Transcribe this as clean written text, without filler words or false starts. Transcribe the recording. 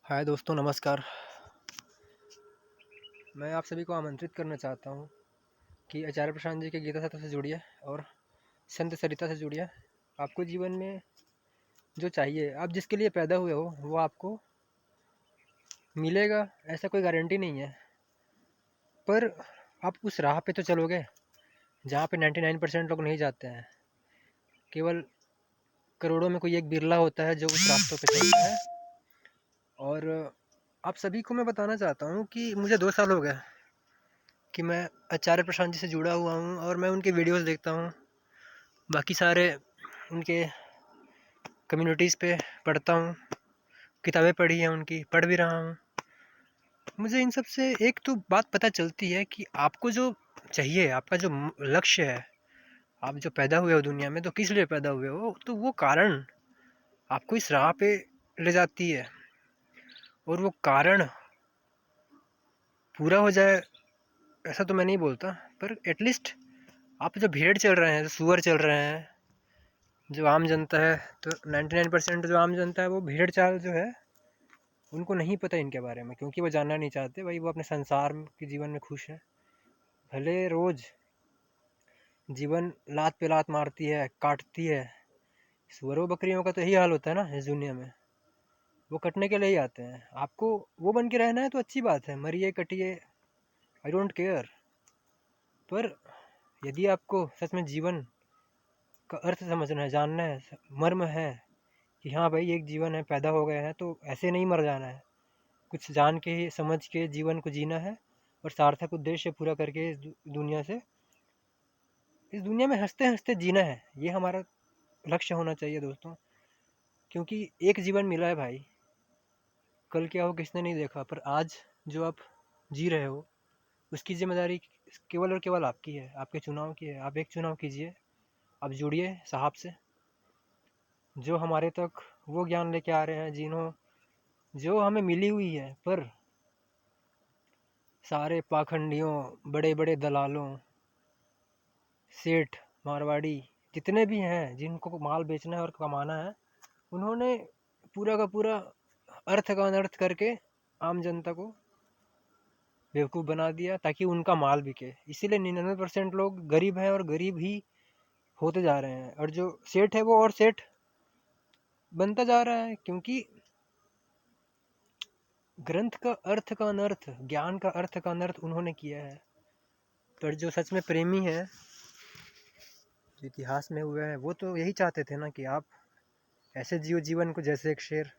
हाय दोस्तों, नमस्कार। मैं आप सभी को आमंत्रित करना चाहता हूँ कि आचार्य प्रशांत जी के गीता सत्र से जुड़िए और संत सरिता से जुड़िए। आपको जीवन में जो चाहिए, आप जिसके लिए पैदा हुए हो, वो आपको मिलेगा, ऐसा कोई गारंटी नहीं है। पर आप उस राह पे तो चलोगे जहाँ पे 99% लोग नहीं जाते हैं। केवल करोड़ों में कोई एक बिरला होता है जो उस रास्तों पे चलता है। और आप सभी को मैं बताना चाहता हूँ कि मुझे 2 साल हो गए कि मैं आचार्य प्रशांत जी से जुड़ा हुआ हूँ और मैं उनके वीडियोस देखता हूँ। बाकी सारे उनके कम्युनिटीज़ पे पढ़ता हूँ, किताबें पढ़ी हैं उनकी, पढ़ भी रहा हूँ। मुझे इन सब से एक तो बात पता चलती है कि आपको जो चाहिए, आपका जो लक्ष्य है, आप जो पैदा हुए हो दुनिया में, तो किस लिए पैदा हुए हो, तो वो कारण आपको इस राह पे ले जाती है। और वो कारण पूरा हो जाए ऐसा तो मैं नहीं बोलता, पर एटलीस्ट आप जो भेड़ चल रहे हैं, जो सूअर चल रहे हैं, जो आम जनता है, तो 99% जो आम जनता है वो भेड़ चाल जो है उनको नहीं पता इनके बारे में, क्योंकि वो जानना नहीं चाहते। भाई वो अपने संसार के जीवन में खुश है। भले रोज जीवन लात पे लात मारती है, काटती है। सुअरों बकरियों का तो यही हाल होता है ना इस दुनिया में। वो कटने के लिए ही आते हैं। आपको वो बन के रहना है तो अच्छी बात है, मरिए कटिए, आई डोंट केयर। पर यदि आपको सच में जीवन का अर्थ समझना है, जानना है, मर्म है कि हाँ भाई एक जीवन है, पैदा हो गए हैं तो ऐसे नहीं मर जाना है, कुछ जान के समझ के जीवन को जीना है और सार्थक उद्देश्य पूरा करके इस दुनिया में हंसते हंसते जीना है। ये हमारा लक्ष्य होना चाहिए दोस्तों। क्योंकि एक जीवन मिला है भाई, कल क्या हो किसने नहीं देखा। पर आज जो आप जी रहे हो उसकी जिम्मेदारी केवल और केवल आपकी है, आपके चुनाव की है। आप एक चुनाव कीजिए, आप जुड़िए साहब से, जो हमारे तक वो ज्ञान लेके आ रहे हैं जिन्हों जो हमें मिली हुई है। पर सारे पाखंडियों, बड़े बड़े दलालों, सेठ, मारवाड़ी, जितने भी हैं जिनको माल बेचना है और कमाना है, उन्होंने पूरा का पूरा अर्थ का अनर्थ करके आम जनता को बेवकूफ़ बना दिया ताकि उनका माल बिके। इसीलिए 99% लोग गरीब हैं और गरीब ही होते जा रहे हैं, और जो सेठ है वो और सेठ बनता जा रहा है। क्योंकि ग्रंथ का अर्थ का अनर्थ, ज्ञान का अर्थ का अनर्थ उन्होंने किया है। पर जो सच में प्रेमी है, जो इतिहास में हुए हैं, वो तो यही चाहते थे ना कि आप ऐसे जियो जीवन को जैसे एक शेर।